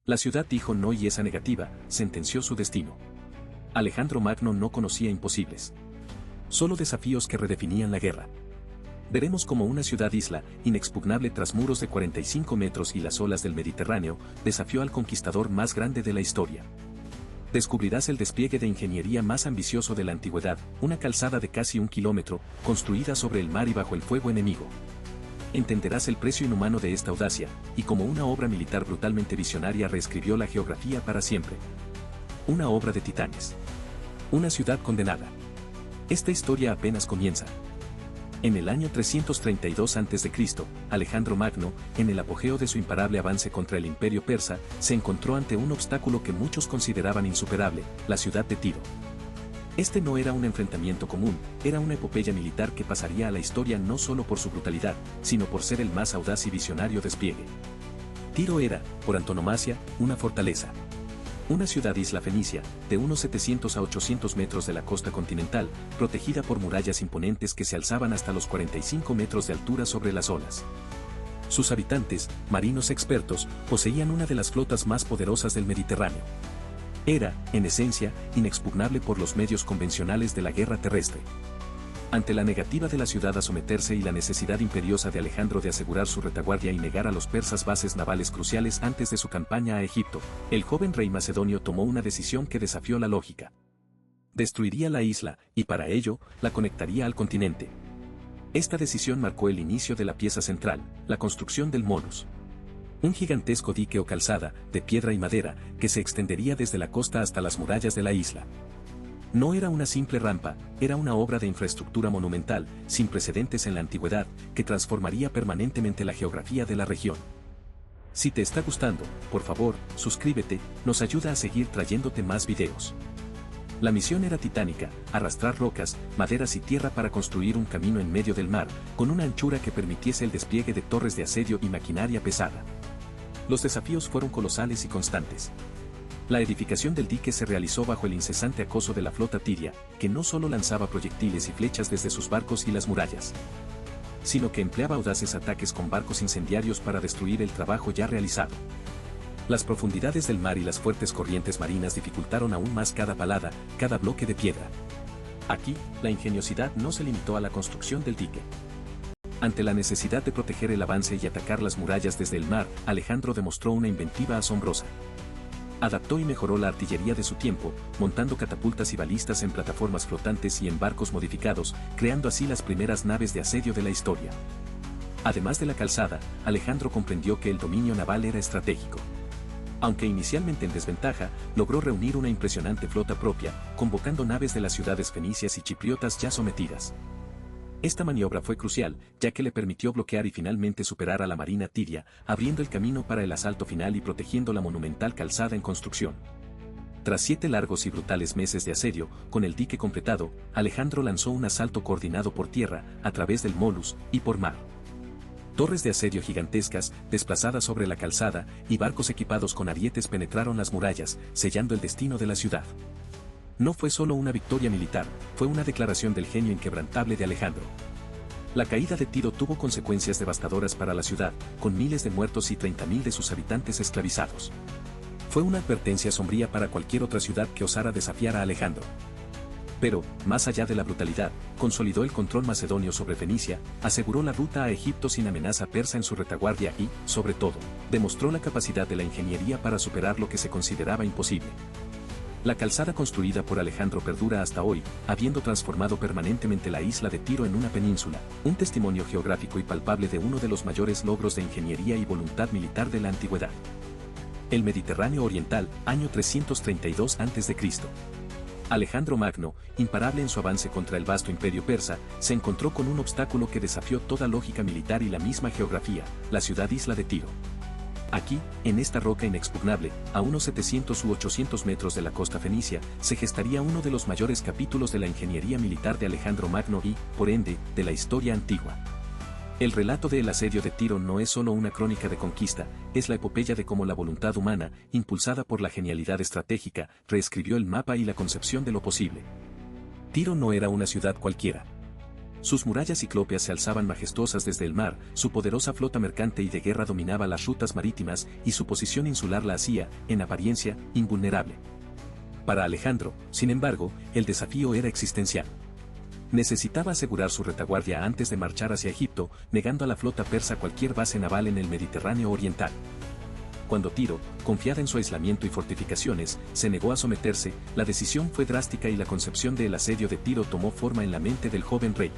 La ciudad dijo no y esa negativa sentenció su destino. Alejandro Magno no conocía imposibles. Solo desafíos que redefinían la guerra. Veremos cómo una ciudad-isla, inexpugnable tras muros de 45 metros y las olas del Mediterráneo, desafió al conquistador más grande de la historia. Descubrirás el despliegue de ingeniería más ambicioso de la antigüedad, una calzada de casi 1 kilómetro, construida sobre el mar y bajo el fuego enemigo. Entenderás el precio inhumano de esta audacia, y cómo una obra militar brutalmente visionaria reescribió la geografía para siempre. Una obra de titanes. Una ciudad condenada. Esta historia apenas comienza. En el año 332 a.C., Alejandro Magno, en el apogeo de su imparable avance contra el imperio persa, se encontró ante un obstáculo que muchos consideraban insuperable, la ciudad de Tiro. Este no era un enfrentamiento común, era una epopeya militar que pasaría a la historia no solo por su brutalidad, sino por ser el más audaz y visionario despliegue. Tiro era, por antonomasia, una fortaleza. Una ciudad-isla fenicia, de unos 700 a 800 metros de la costa continental, protegida por murallas imponentes que se alzaban hasta los 45 metros de altura sobre las olas. Sus habitantes, marinos expertos, poseían una de las flotas más poderosas del Mediterráneo. Era, en esencia, inexpugnable por los medios convencionales de la guerra terrestre. Ante la negativa de la ciudad a someterse y la necesidad imperiosa de Alejandro de asegurar su retaguardia y negar a los persas bases navales cruciales antes de su campaña a Egipto, el joven rey macedonio tomó una decisión que desafió la lógica. Destruiría la isla, y para ello, la conectaría al continente. Esta decisión marcó el inicio de la pieza central, la construcción del Molus. Un gigantesco dique o calzada, de piedra y madera, que se extendería desde la costa hasta las murallas de la isla. No era una simple rampa, era una obra de infraestructura monumental, sin precedentes en la antigüedad, que transformaría permanentemente la geografía de la región. Si te está gustando, por favor, suscríbete, nos ayuda a seguir trayéndote más videos. La misión era titánica, arrastrar rocas, maderas y tierra para construir un camino en medio del mar, con una anchura que permitiese el despliegue de torres de asedio y maquinaria pesada. Los desafíos fueron colosales y constantes. La edificación del dique se realizó bajo el incesante acoso de la flota tiria, que no solo lanzaba proyectiles y flechas desde sus barcos y las murallas, sino que empleaba audaces ataques con barcos incendiarios para destruir el trabajo ya realizado. Las profundidades del mar y las fuertes corrientes marinas dificultaron aún más cada palada, cada bloque de piedra. Aquí, la ingeniosidad no se limitó a la construcción del dique. Ante la necesidad de proteger el avance y atacar las murallas desde el mar, Alejandro demostró una inventiva asombrosa. Adaptó y mejoró la artillería de su tiempo, montando catapultas y balistas en plataformas flotantes y en barcos modificados, creando así las primeras naves de asedio de la historia. Además de la calzada, Alejandro comprendió que el dominio naval era estratégico. Aunque inicialmente en desventaja, logró reunir una impresionante flota propia, convocando naves de las ciudades fenicias y chipriotas ya sometidas. Esta maniobra fue crucial, ya que le permitió bloquear y finalmente superar a la marina tiria, abriendo el camino para el asalto final y protegiendo la monumental calzada en construcción. Tras 7 largos y brutales meses de asedio, con el dique completado, Alejandro lanzó un asalto coordinado por tierra, a través del Molus, y por mar. Torres de asedio gigantescas, desplazadas sobre la calzada, y barcos equipados con arietes penetraron las murallas, sellando el destino de la ciudad. No fue solo una victoria militar, fue una declaración del genio inquebrantable de Alejandro. La caída de Tiro tuvo consecuencias devastadoras para la ciudad, con miles de muertos y 30.000 de sus habitantes esclavizados. Fue una advertencia sombría para cualquier otra ciudad que osara desafiar a Alejandro. Pero, más allá de la brutalidad, consolidó el control macedonio sobre Fenicia, aseguró la ruta a Egipto sin amenaza persa en su retaguardia y, sobre todo, demostró la capacidad de la ingeniería para superar lo que se consideraba imposible. La calzada construida por Alejandro perdura hasta hoy, habiendo transformado permanentemente la isla de Tiro en una península, un testimonio geográfico y palpable de uno de los mayores logros de ingeniería y voluntad militar de la antigüedad. El Mediterráneo Oriental, año 332 a.C. Alejandro Magno, imparable en su avance contra el vasto imperio persa, se encontró con un obstáculo que desafió toda lógica militar y la misma geografía, la ciudad-isla de Tiro. Aquí, en esta roca inexpugnable, a unos 700 u 800 metros de la costa fenicia, se gestaría uno de los mayores capítulos de la ingeniería militar de Alejandro Magno y, por ende, de la historia antigua. El relato del asedio de Tiro no es solo una crónica de conquista, es la epopeya de cómo la voluntad humana, impulsada por la genialidad estratégica, reescribió el mapa y la concepción de lo posible. Tiro no era una ciudad cualquiera. Sus murallas ciclópeas se alzaban majestuosas desde el mar, su poderosa flota mercante y de guerra dominaba las rutas marítimas y su posición insular la hacía, en apariencia, invulnerable. Para Alejandro, sin embargo, el desafío era existencial. Necesitaba asegurar su retaguardia antes de marchar hacia Egipto, negando a la flota persa cualquier base naval en el Mediterráneo oriental. Cuando Tiro, confiada en su aislamiento y fortificaciones, se negó a someterse, la decisión fue drástica y la concepción del asedio de Tiro tomó forma en la mente del joven rey.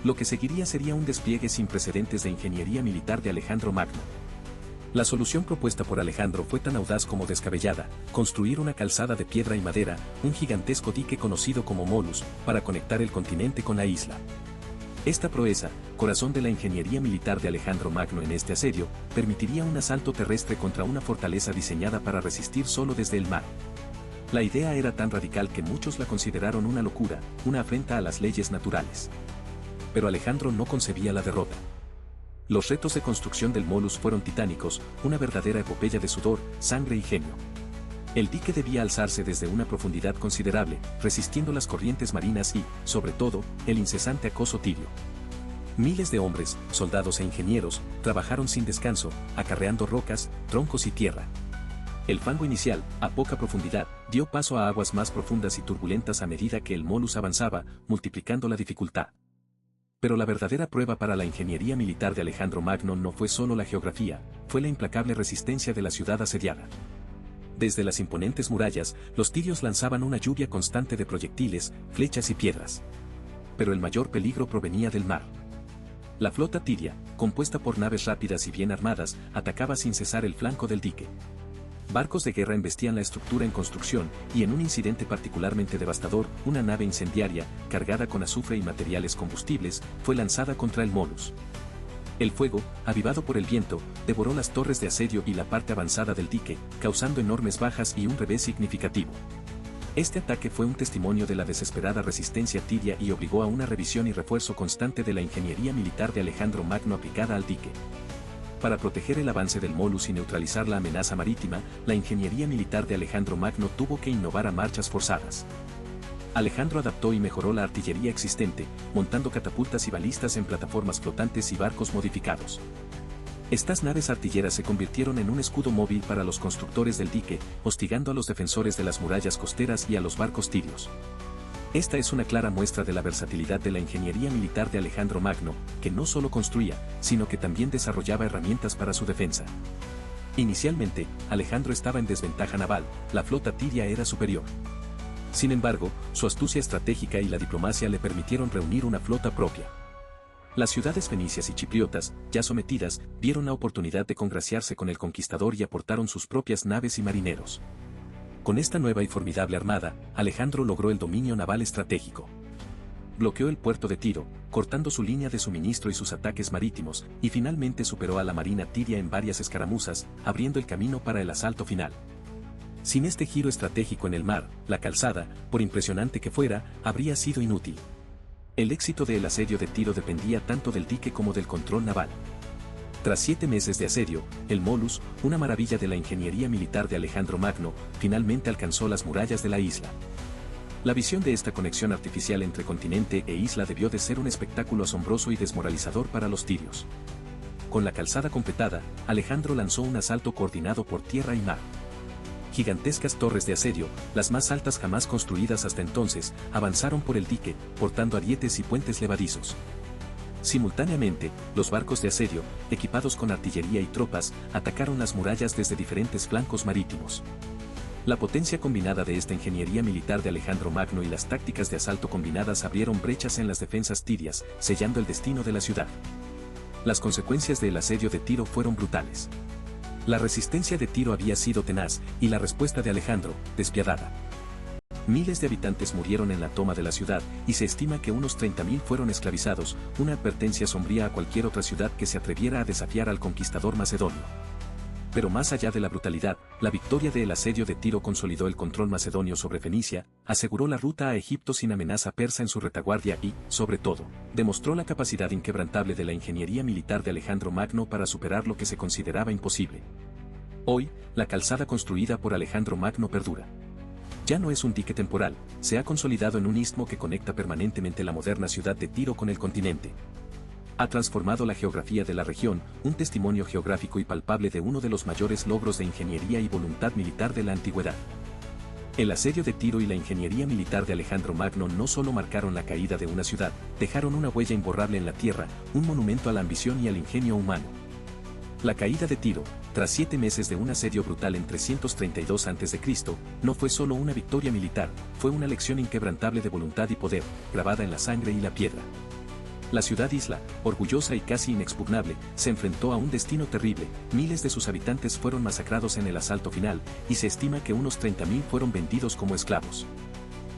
Lo que seguiría sería un despliegue sin precedentes de ingeniería militar de Alejandro Magno. La solución propuesta por Alejandro fue tan audaz como descabellada: construir una calzada de piedra y madera, un gigantesco dique conocido como Molus, para conectar el continente con la isla. Esta proeza, corazón de la ingeniería militar de Alejandro Magno en este asedio, permitiría un asalto terrestre contra una fortaleza diseñada para resistir solo desde el mar. La idea era tan radical que muchos la consideraron una locura, una afrenta a las leyes naturales. Pero Alejandro no concebía la derrota. Los retos de construcción del Molus fueron titánicos, una verdadera epopeya de sudor, sangre y genio. El dique debía alzarse desde una profundidad considerable, resistiendo las corrientes marinas y, sobre todo, el incesante acoso tirio. Miles de hombres, soldados e ingenieros, trabajaron sin descanso, acarreando rocas, troncos y tierra. El fango inicial, a poca profundidad, dio paso a aguas más profundas y turbulentas a medida que el Molus avanzaba, multiplicando la dificultad. Pero la verdadera prueba para la ingeniería militar de Alejandro Magno no fue solo la geografía, fue la implacable resistencia de la ciudad asediada. Desde las imponentes murallas, los tirios lanzaban una lluvia constante de proyectiles, flechas y piedras. Pero el mayor peligro provenía del mar. La flota tiria, compuesta por naves rápidas y bien armadas, atacaba sin cesar el flanco del dique. Barcos de guerra embestían la estructura en construcción, y en un incidente particularmente devastador, una nave incendiaria, cargada con azufre y materiales combustibles, fue lanzada contra el Molus. El fuego, avivado por el viento, devoró las torres de asedio y la parte avanzada del dique, causando enormes bajas y un revés significativo. Este ataque fue un testimonio de la desesperada resistencia tiria y obligó a una revisión y refuerzo constante de la ingeniería militar de Alejandro Magno aplicada al dique. Para proteger el avance del Molus y neutralizar la amenaza marítima, la ingeniería militar de Alejandro Magno tuvo que innovar a marchas forzadas. Alejandro adaptó y mejoró la artillería existente, montando catapultas y balistas en plataformas flotantes y barcos modificados. Estas naves artilleras se convirtieron en un escudo móvil para los constructores del dique, hostigando a los defensores de las murallas costeras y a los barcos tirios. Esta es una clara muestra de la versatilidad de la ingeniería militar de Alejandro Magno, que no solo construía, sino que también desarrollaba herramientas para su defensa. Inicialmente, Alejandro estaba en desventaja naval, la flota tiria era superior. Sin embargo, su astucia estratégica y la diplomacia le permitieron reunir una flota propia. Las ciudades fenicias y chipriotas, ya sometidas, vieron la oportunidad de congraciarse con el conquistador y aportaron sus propias naves y marineros. Con esta nueva y formidable armada, Alejandro logró el dominio naval estratégico. Bloqueó el puerto de Tiro, cortando su línea de suministro y sus ataques marítimos, y finalmente superó a la marina tiria en varias escaramuzas, abriendo el camino para el asalto final. Sin este giro estratégico en el mar, la calzada, por impresionante que fuera, habría sido inútil. El éxito del asedio de Tiro dependía tanto del dique como del control naval. Tras 7 meses de asedio, el Molus, una maravilla de la ingeniería militar de Alejandro Magno, finalmente alcanzó las murallas de la isla. La visión de esta conexión artificial entre continente e isla debió de ser un espectáculo asombroso y desmoralizador para los tirios. Con la calzada completada, Alejandro lanzó un asalto coordinado por tierra y mar. Gigantescas torres de asedio, las más altas jamás construidas hasta entonces, avanzaron por el dique, portando arietes y puentes levadizos. Simultáneamente, los barcos de asedio, equipados con artillería y tropas, atacaron las murallas desde diferentes flancos marítimos. La potencia combinada de esta ingeniería militar de Alejandro Magno y las tácticas de asalto combinadas abrieron brechas en las defensas tirias, sellando el destino de la ciudad. Las consecuencias del asedio de Tiro fueron brutales. La resistencia de Tiro había sido tenaz, y la respuesta de Alejandro, despiadada. Miles de habitantes murieron en la toma de la ciudad, y se estima que unos 30.000 fueron esclavizados, una advertencia sombría a cualquier otra ciudad que se atreviera a desafiar al conquistador macedonio. Pero más allá de la brutalidad, la victoria del asedio de Tiro consolidó el control macedonio sobre Fenicia, aseguró la ruta a Egipto sin amenaza persa en su retaguardia y, sobre todo, demostró la capacidad inquebrantable de la ingeniería militar de Alejandro Magno para superar lo que se consideraba imposible. Hoy, la calzada construida por Alejandro Magno perdura. Ya no es un dique temporal, se ha consolidado en un istmo que conecta permanentemente la moderna ciudad de Tiro con el continente. Ha transformado la geografía de la región, un testimonio geográfico y palpable de uno de los mayores logros de ingeniería y voluntad militar de la antigüedad. El asedio de Tiro y la ingeniería militar de Alejandro Magno no solo marcaron la caída de una ciudad, dejaron una huella imborrable en la tierra, un monumento a la ambición y al ingenio humano. La caída de Tiro, tras 7 meses de un asedio brutal en 332 a.C., no fue solo una victoria militar, fue una lección inquebrantable de voluntad y poder, grabada en la sangre y la piedra. La ciudad-isla, orgullosa y casi inexpugnable, se enfrentó a un destino terrible, miles de sus habitantes fueron masacrados en el asalto final, y se estima que unos 30.000 fueron vendidos como esclavos.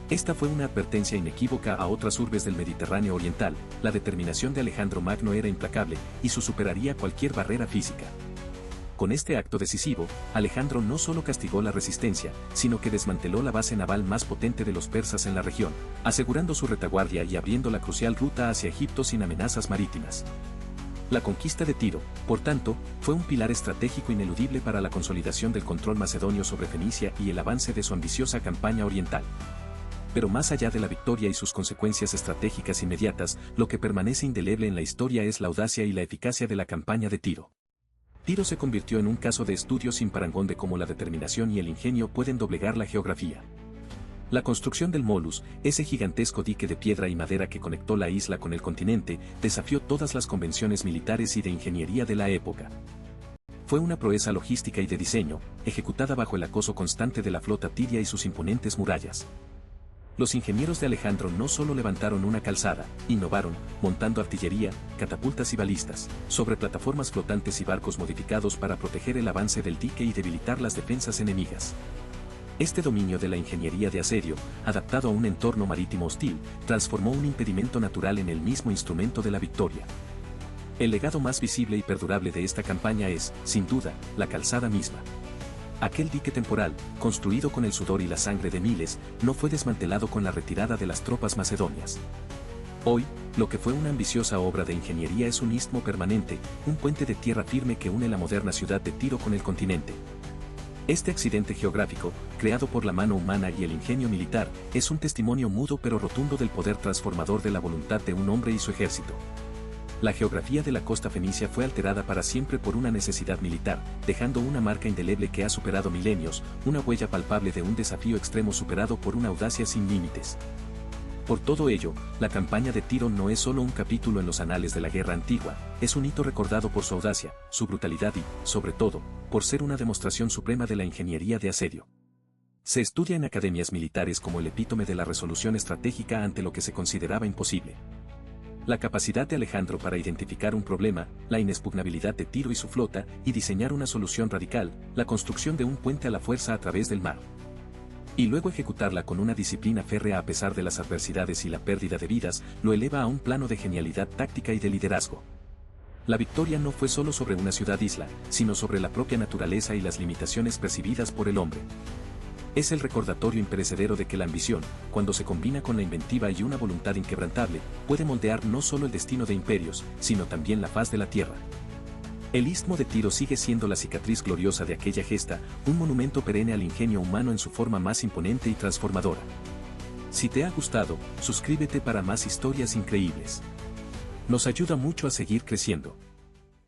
Esta fue una advertencia inequívoca a otras urbes del Mediterráneo oriental, la determinación de Alejandro Magno era implacable, y superaría cualquier barrera física. Con este acto decisivo, Alejandro no solo castigó la resistencia, sino que desmanteló la base naval más potente de los persas en la región, asegurando su retaguardia y abriendo la crucial ruta hacia Egipto sin amenazas marítimas. La conquista de Tiro, por tanto, fue un pilar estratégico ineludible para la consolidación del control macedonio sobre Fenicia y el avance de su ambiciosa campaña oriental. Pero más allá de la victoria y sus consecuencias estratégicas inmediatas, lo que permanece indeleble en la historia es la audacia y la eficacia de la campaña de Tiro. Tiro se convirtió en un caso de estudio sin parangón de cómo la determinación y el ingenio pueden doblegar la geografía. La construcción del Molus, ese gigantesco dique de piedra y madera que conectó la isla con el continente, desafió todas las convenciones militares y de ingeniería de la época. Fue una proeza logística y de diseño, ejecutada bajo el acoso constante de la flota tiria y sus imponentes murallas. Los ingenieros de Alejandro no solo levantaron una calzada, innovaron, montando artillería, catapultas y balistas, sobre plataformas flotantes y barcos modificados para proteger el avance del dique y debilitar las defensas enemigas. Este dominio de la ingeniería de asedio, adaptado a un entorno marítimo hostil, transformó un impedimento natural en el mismo instrumento de la victoria. El legado más visible y perdurable de esta campaña es, sin duda, la calzada misma. Aquel dique temporal, construido con el sudor y la sangre de miles, no fue desmantelado con la retirada de las tropas macedonias. Hoy, lo que fue una ambiciosa obra de ingeniería es un istmo permanente, un puente de tierra firme que une la moderna ciudad de Tiro con el continente. Este accidente geográfico, creado por la mano humana y el ingenio militar, es un testimonio mudo pero rotundo del poder transformador de la voluntad de un hombre y su ejército. La geografía de la costa fenicia fue alterada para siempre por una necesidad militar, dejando una marca indeleble que ha superado milenios, una huella palpable de un desafío extremo superado por una audacia sin límites. Por todo ello, la campaña de Tiro no es solo un capítulo en los anales de la guerra antigua, es un hito recordado por su audacia, su brutalidad y, sobre todo, por ser una demostración suprema de la ingeniería de asedio. Se estudia en academias militares como el epítome de la resolución estratégica ante lo que se consideraba imposible. La capacidad de Alejandro para identificar un problema, la inexpugnabilidad de Tiro y su flota, y diseñar una solución radical, la construcción de un puente a la fuerza a través del mar. Y luego ejecutarla con una disciplina férrea a pesar de las adversidades y la pérdida de vidas, lo eleva a un plano de genialidad táctica y de liderazgo. La victoria no fue solo sobre una ciudad-isla, sino sobre la propia naturaleza y las limitaciones percibidas por el hombre. Es el recordatorio imperecedero de que la ambición, cuando se combina con la inventiva y una voluntad inquebrantable, puede moldear no solo el destino de imperios, sino también la faz de la tierra. El istmo de Tiro sigue siendo la cicatriz gloriosa de aquella gesta, un monumento perenne al ingenio humano en su forma más imponente y transformadora. Si te ha gustado, suscríbete para más historias increíbles. Nos ayuda mucho a seguir creciendo.